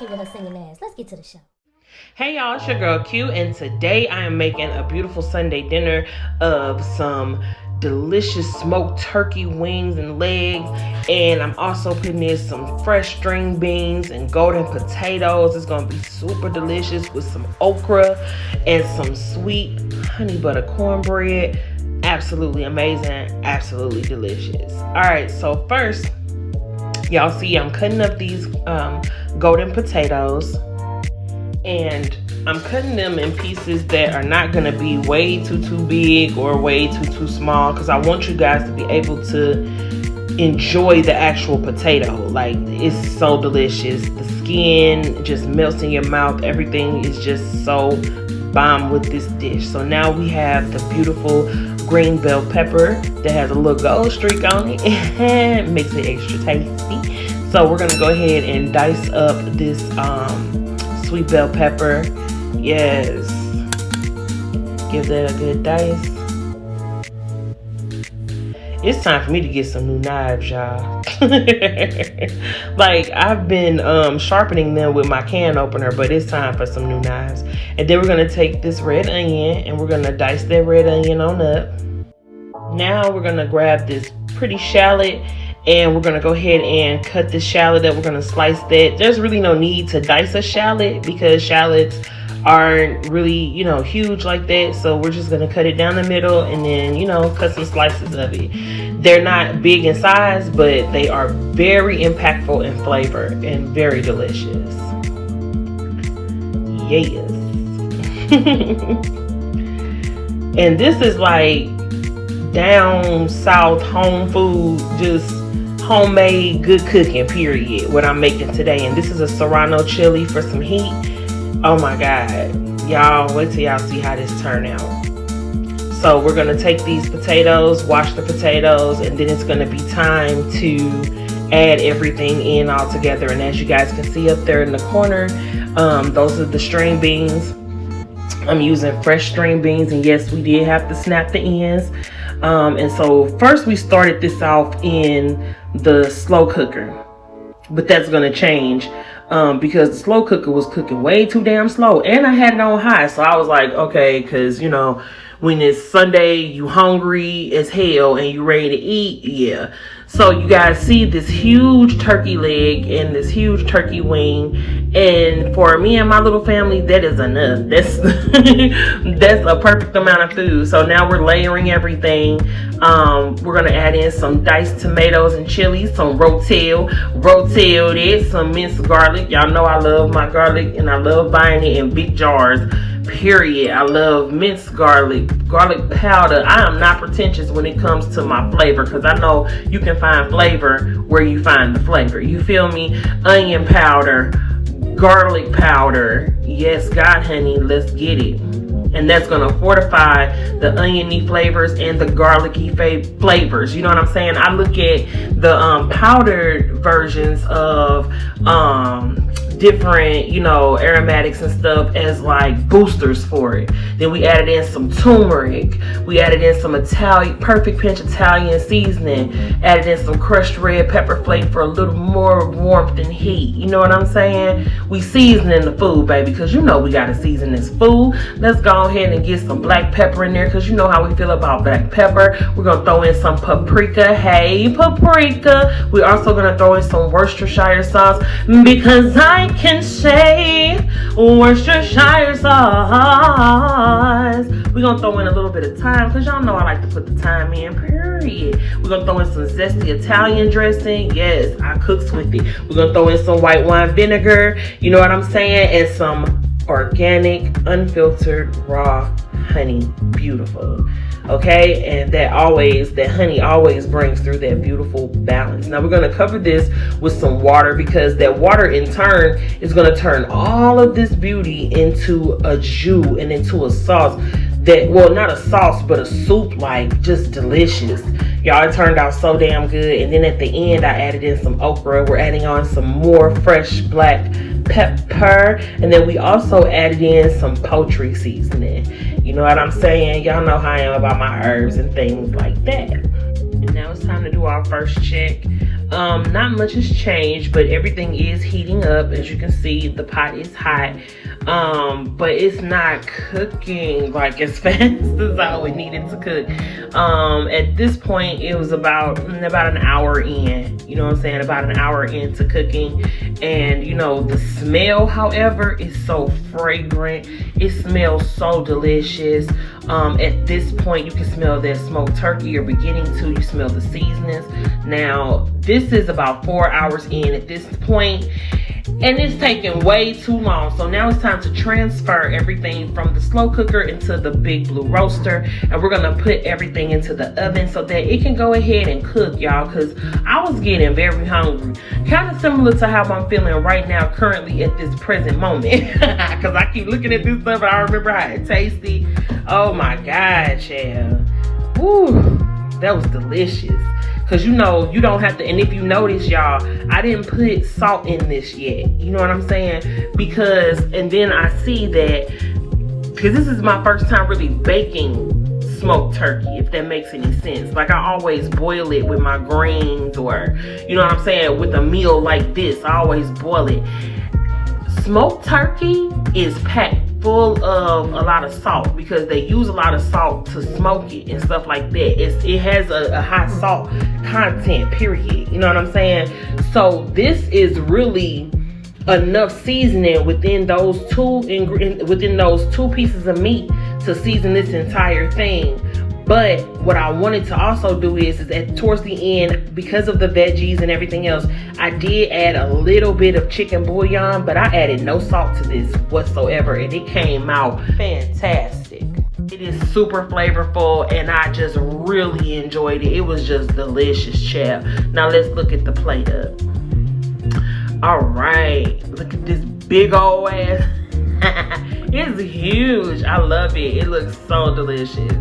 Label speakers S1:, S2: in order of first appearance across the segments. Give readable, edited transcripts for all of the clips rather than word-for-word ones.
S1: Q with her singing ass. Let's get to the show.
S2: Hey y'all, it's your girl Q, and today I am making a beautiful Sunday dinner of some delicious smoked turkey wings and legs, and I'm also putting in some fresh string beans and golden potatoes. It's gonna be super delicious with some okra and some sweet honey butter cornbread. Absolutely amazing, absolutely delicious. All right, so first, y'all see I'm cutting up these golden potatoes, and I'm cutting them in pieces that are not going to be way too big or way too small, because I want you guys to be able to enjoy the actual potato. Like, it's so delicious. The skin just melts in your mouth. Everything is just so bomb with this dish. So now we have the beautiful green bell pepper that has a little gold streak on it and makes it extra tasty. So we're going to go ahead and dice up this sweet bell pepper. Yes, give that a good dice. It's time for me to get some new knives, y'all. Like, I've been sharpening them with my can opener, but it's time for some new knives. And then we're gonna take this red onion and we're gonna dice that red onion on up. Now we're gonna grab this pretty shallot and we're gonna go ahead and cut this shallot up. We're gonna slice that. There's really no need to dice a shallot because shallots aren't really, huge like that. So we're just gonna cut it down the middle and then, cut some slices of it. They're not big in size, but they are very impactful in flavor and very delicious. Yes. And this is like down south home food, just homemade good cooking, period, what I'm making today. And this is a serrano chili for some heat. Oh my god, y'all, wait till y'all see how this turn out. So we're gonna take these potatoes, wash the potatoes, and then it's gonna be time to add everything in all together. And as you guys can see up there in the corner, those are the string beans. I'm using fresh string beans, and yes, we did have to snap the ends. And so first we started this off in the slow cooker, but that's gonna change because the slow cooker was cooking way too damn slow, and I had it on high. So I was like, okay, because when it's Sunday, you hungry as hell and you ready to eat, yeah. So you guys see this huge turkey leg and this huge turkey wing, and for me and my little family, that is enough. That's that's a perfect amount of food. So now we're layering everything. We're gonna add in some diced tomatoes and chilies, some rotel it, some minced garlic. Y'all know I love my garlic and I love buying it in big jars. Period. I love minced garlic powder. I am not pretentious when it comes to my flavor, because I know you can find flavor where you find the flavor. You feel me? Onion powder, garlic powder. Yes, God, honey, let's get it. And that's going to fortify the oniony flavors and the garlicky flavors. You know what I'm saying? I look at the powdered versions of different, aromatics and stuff as like boosters for it. Then we added in some turmeric. We added in some perfect pinch Italian seasoning. Added in some crushed red pepper flake for a little more warmth and heat. You know what I'm saying? We seasoning the food, baby, because we got to season this food. Let's go ahead and get some black pepper in there, because you know how we feel about black pepper. We're going to throw in some paprika. Hey, paprika. We're also going to throw in some Worcestershire sauce, because I can say Worcestershire sauce. We're going to throw in a little bit of thyme, because y'all know I like to put the thyme in, period. We're going to throw in some zesty Italian dressing. Yes, I cooks with it. We're going to throw in some white wine vinegar, you know what I'm saying, and some organic, unfiltered, raw honey. Beautiful. Okay, and that honey always brings through that beautiful balance. Now we're going to cover this with some water, because that water in turn is going to turn all of this beauty into a jus and into a sauce that, well, not a sauce, but a soup, like just delicious. Y'all, it turned out so damn good. And then at the end, I added in some okra. We're adding on some more fresh black pepper, and then we also added in some poultry seasoning. You know what I'm saying? Y'all know how I am about my herbs and things like that. And now it's time to do our first check. Not much has changed, but everything is heating up. As you can see, the pot is hot, but it's not cooking like as fast as I would need it to cook. At this point, it was about an hour in, you know what I'm saying, about an hour into cooking. And you know, the smell, however, is so fragrant. It smells so delicious. At this point, you can smell that smoked turkey. You're beginning to. You smell the seasonings. Now, this is about 4 hours in at this point, and it's taking way too long. So now it's time to transfer everything from the slow cooker into the big blue roaster, and we're gonna put everything into the oven so that it can go ahead and cook, y'all, because I was getting very hungry. Kind of similar to how I'm feeling right now currently at this present moment, because I keep looking at this stuff and I remember how it tasted. Oh my God, child. Woo, that was delicious. Cause you know, you don't have to, and if you notice, y'all, I didn't put salt in this yet. You know what I'm saying? Because, and then I see that, cause this is my first time really baking smoked turkey, if that makes any sense. Like, I always boil it with my greens, or, you know what I'm saying, with a meal like this, I always boil it. Smoked turkey is packed full of a lot of salt because they use a lot of salt to smoke it and stuff like that. It has a high salt content, period. You know what I'm saying? So this is really enough seasoning within those two pieces of meat to season this entire thing. But what I wanted to also do is towards the end, because of the veggies and everything else, I did add a little bit of chicken bouillon, but I added no salt to this whatsoever, and it came out fantastic. It is super flavorful, and I just really enjoyed it. It was just delicious, child. Now let's look at the plate up. All right, look at this big old ass. It's huge. I love it. It looks so delicious.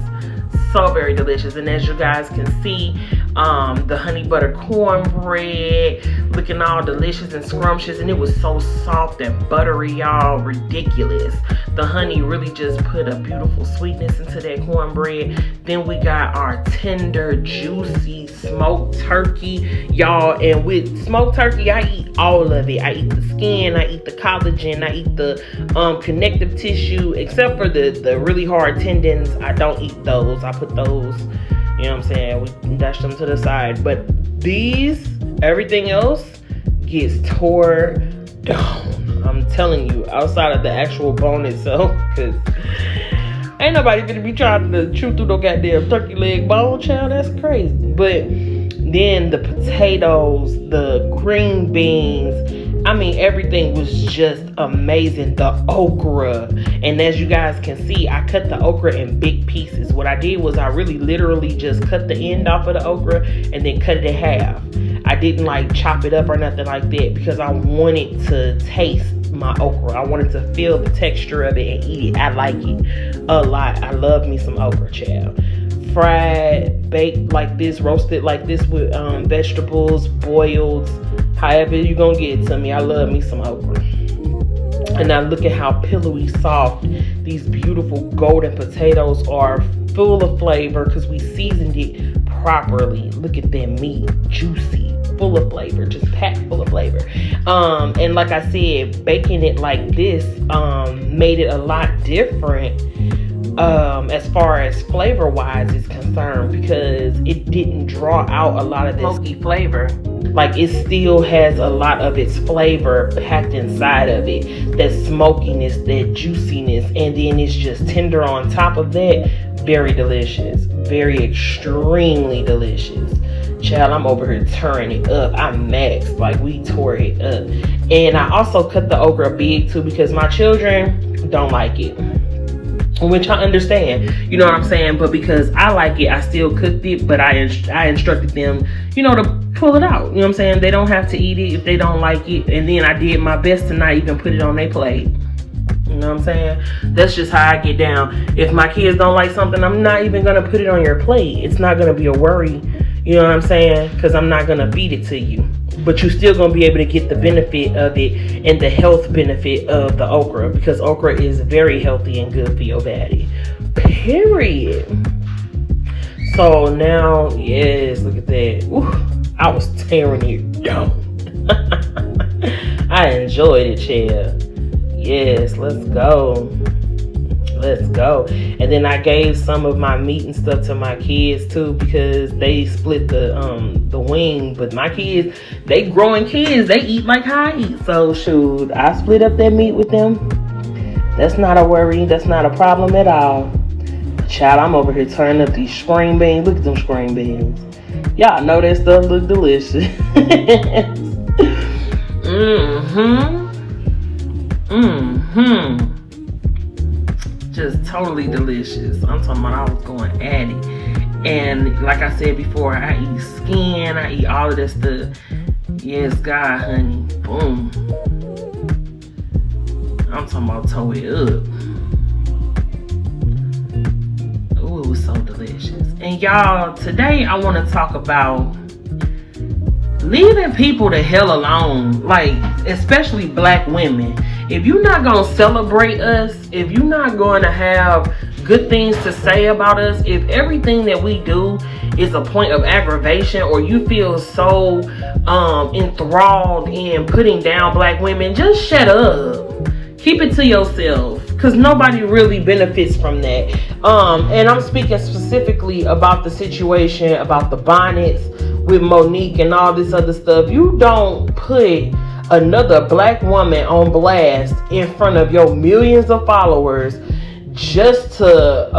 S2: So very delicious. And as you guys can see, the honey butter cornbread looking all delicious and scrumptious, and it was so soft and buttery, y'all. Ridiculous. The honey really just put a beautiful sweetness into that cornbread. Then we got our tender, juicy smoked turkey, y'all. And with smoked turkey, I eat all of it. I eat the skin, I eat the collagen, I eat the connective tissue, except for the really hard tendons. I don't eat those. I put those, you know what I'm saying, we dash them to the side. But these, everything else gets tore down. I'm telling you, outside of the actual bone itself, because ain't nobody gonna be trying to chew through no goddamn turkey leg bone, child. That's crazy. But then the potatoes, the green beans, I mean, everything was just amazing. The okra, and as you guys can see, I cut the okra in big pieces. What I did was I really literally just cut the end off of the okra and then cut it in half. I didn't like chop it up or nothing like that because I wanted to taste my okra. I wanted to feel the texture of it and eat it. I like it a lot. I love me some okra, child. Fried, baked like this, roasted like this with vegetables, boiled, however you gonna get it to me. I love me some okra. And now look at how pillowy soft these beautiful golden potatoes are, full of flavor because we seasoned it properly. Look at that meat, juicy, full of flavor, just packed full of flavor. And like I said, baking it like this made it a lot different as far as flavor wise is concerned, because it didn't draw out a lot of this smoky flavor. Like, it still has a lot of its flavor packed inside of it, that smokiness, that juiciness, and then it's just tender on top of that. Very delicious, very extremely delicious. Child, I'm over here tearing it up. I'm maxed, like we tore it up. And I also cut the okra big too because my children don't like it, which I understand, you know what I'm saying? But because I like it, I still cooked it, but I instructed them, you know, to pull it out. You know what I'm saying? They don't have to eat it if they don't like it. And then I did my best to not even put it on their plate. You know what I'm saying? That's just how I get down. If my kids don't like something, I'm not even gonna put it on your plate. It's not gonna be a worry. You know what I'm saying? Because I'm not gonna feed it to you. But you're still gonna be able to get the benefit of it and the health benefit of the okra, because okra is very healthy and good for your body. Period. So now, yes, look at that. Ooh, I was tearing it down. I enjoyed it, child. Yes, let's go. Let's go. And then I gave some of my meat and stuff to my kids too, because they split the wing. But my kids, they growing kids, they eat like how I eat. So shoot, I split up that meat with them. That's not a worry. That's not a problem at all. Child, I'm over here turning up these string beans. Look at them string beans. Y'all know that stuff look delicious. Just totally delicious. I'm talking about I was going at it. And like I said before, I eat skin. I eat all of this stuff. Yes, God, honey. Boom. I'm talking about toe it up. Ooh, it was so delicious. And y'all, today I want to talk about leaving people the hell alone. Like, especially black women. If you're not going to celebrate us, if you're not going to have good things to say about us, if everything that we do is a point of aggravation, or you feel so enthralled in putting down black women, just shut up. Keep it to yourself, because nobody really benefits from that. And I'm speaking specifically about the situation about the Bonnets with Monique and all this other stuff. You don't put another black woman on blast in front of your millions of followers just to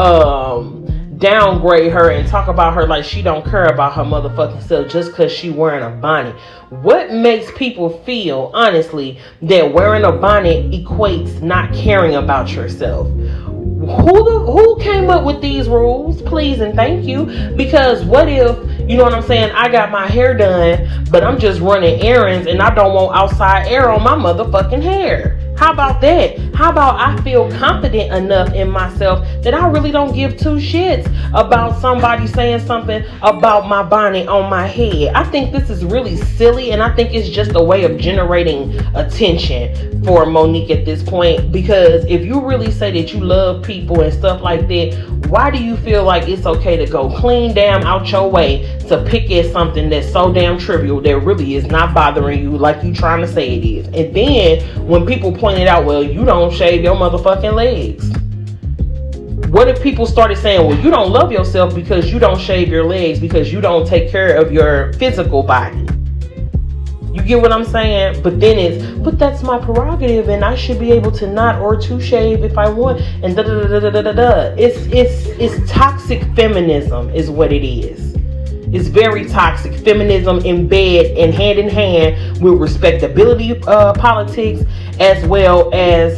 S2: downgrade her and talk about her like she don't care about her motherfucking self just because she wearing a bonnet. What makes people feel, honestly, that wearing a bonnet equates not caring about yourself? Who came up with these rules? Please and thank you. Because what if, you know what I'm saying, I got my hair done, but I'm just running errands and I don't want outside air on my motherfucking hair? How about that? How about I feel confident enough in myself that I really don't give two shits about somebody saying something about my bonnet on my head? I think this is really silly, and I think it's just a way of generating attention for Monique at this point. Because if you really say that you love people and stuff like that, why do you feel like it's okay to go clean damn out your way to pick at something that's so damn trivial that really is not bothering you like you trying to say it is? And then when people pointed out, well, you don't shave your motherfucking legs. What if people started saying, well, you don't love yourself because you don't shave your legs, because you don't take care of your physical body? You get what I'm saying? But then but that's my prerogative and I should be able to not or to shave if I want, and da da da da da da da. It's toxic feminism is what it is. It's very toxic feminism in bed and hand in hand with respectability politics, as well as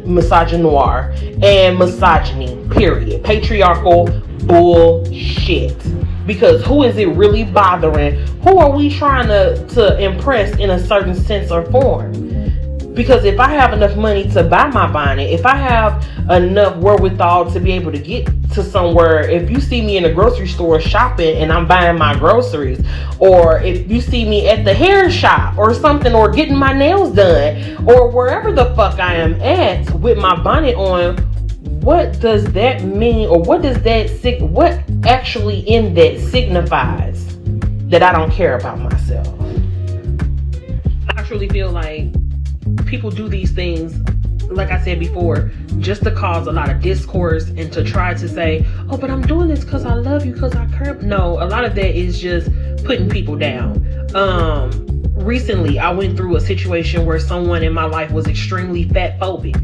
S2: misogynoir and misogyny, period. Patriarchal bullshit. Because who is it really bothering? Who are we trying to impress in a certain sense or form? Because if I have enough money to buy my bonnet, if I have enough wherewithal to be able to get to somewhere, if you see me in a grocery store shopping and I'm buying my groceries, or if you see me at the hair shop or something, or getting my nails done, or wherever the fuck I am at with my bonnet on, what does that mean? Or what actually in that signifies that I don't care about myself? I truly feel like people do these things, like I said before, just to cause a lot of discourse and to try to say, oh, but I'm doing this because I love you, because I care. No, a lot of that is just putting people down. Recently, I went through a situation where someone in my life was extremely fat phobic.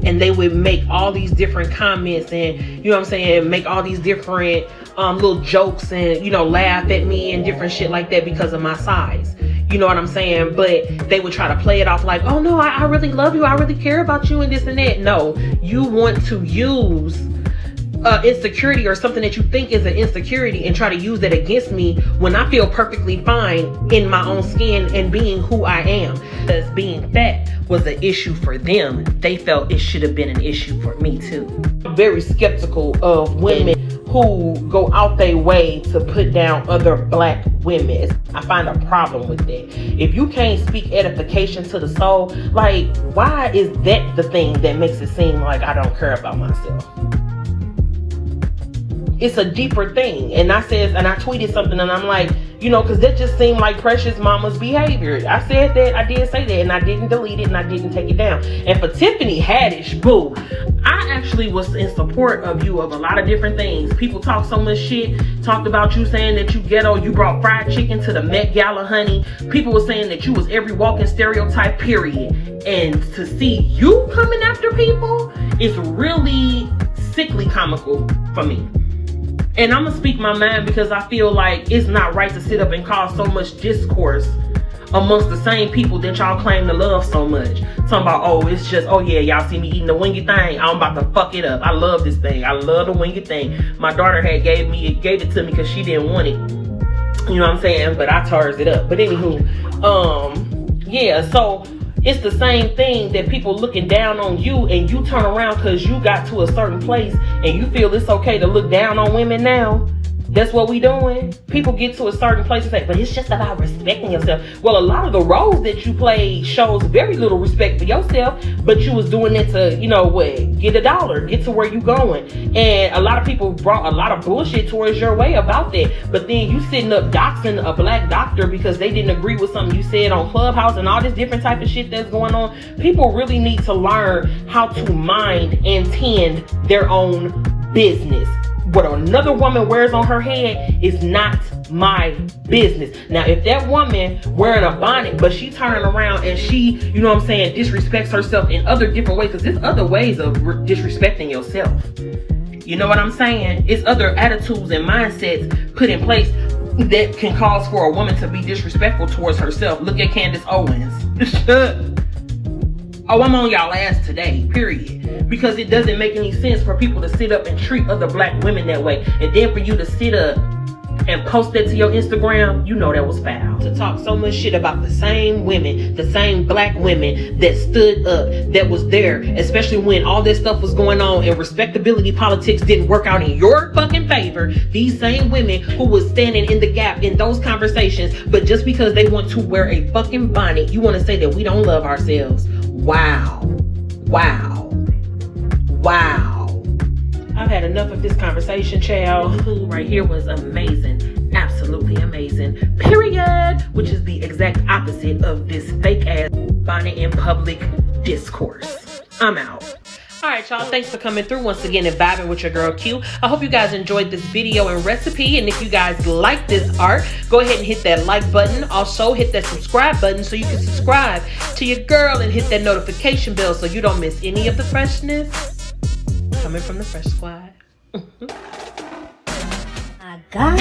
S2: And they would make all these different comments and, you know what I'm saying, make all these different little jokes and, you know, laugh at me and different shit like that because of my size. You know what I'm saying? But they would try to play it off like, oh no, I really love you. I really care about you and this and that. No, you want to use insecurity or something that you think is an insecurity and try to use that against me when I feel perfectly fine in my own skin and being who I am. Because being fat was an issue for them, they felt it should have been an issue for me too. I'm very skeptical of women who go out their way to put down other black women. I find a problem with that. If you can't speak edification to the soul, like, why is that the thing that makes it seem like I don't care about myself? It's a deeper thing. And I tweeted something and I'm like, You know, because that just seemed like Precious Mama's behavior. I said that, I did say that, and I didn't delete it, and I didn't take it down. And for Tiffany Haddish, boo, I actually was in support of you of a lot of different things. People talk so much shit, talked about you saying that you ghetto, you brought fried chicken to the Met Gala, honey. People were saying that you was every walking stereotype, period. And to see you coming after people is really sickly comical for me. And I'm gonna speak my mind because I feel like it's not right to sit up and cause so much discourse amongst the same people that y'all claim to love so much. Talking about, oh, it's just, oh yeah, y'all see me eating the wingy thing, I'm about to fuck it up. I love this thing. I love the wingy thing. My daughter had gave it to me because she didn't want it. You know what I'm saying? But I tars it up. But anywho, yeah, so it's the same thing that people looking down on you, and you turn around because you got to a certain place and you feel it's okay to look down on women now. That's what we doing. People get to a certain place and say, but it's just about respecting yourself. Well, a lot of the roles that you play shows very little respect for yourself, but you was doing it to, you know what, get a dollar, get to where you going. And a lot of people brought a lot of bullshit towards your way about that. But then you sitting up doxing a black doctor because they didn't agree with something you said on Clubhouse and all this different type of shit that's going on. People really need to learn how to mind and tend their own business. What another woman wears on her head is not my business. Now, if that woman wearing a bonnet, but she turning around and she, you know what I'm saying, disrespects herself in other different ways, because there's other ways of disrespecting yourself. You know what I'm saying? It's other attitudes and mindsets put in place that can cause for a woman to be disrespectful towards herself. Look at Candace Owens. Oh, I'm on y'all ass today, period. Because it doesn't make any sense for people to sit up and treat other black women that way. And then for you to sit up and post that to your Instagram, you know that was foul. To talk so much shit about the same women, the same black women that stood up, that was there, especially when all this stuff was going on and respectability politics didn't work out in your fucking favor. These same women who was standing in the gap in those conversations, but just because they want to wear a fucking bonnet, you want to say that we don't love ourselves. Wow. Wow. Wow. I've had enough of this conversation, child. Food right here was amazing. Absolutely amazing. Period. Which is the exact opposite of this fake ass bonnet in public discourse. I'm out. Alright, y'all, thanks for coming through once again and vibing with your girl Q. I hope you guys enjoyed this video and recipe, and if you guys like this art, go ahead and hit that like button. Also hit that subscribe button so you can subscribe to your girl and hit that notification bell so you don't miss any of the freshness coming from the Fresh Squad.
S1: I got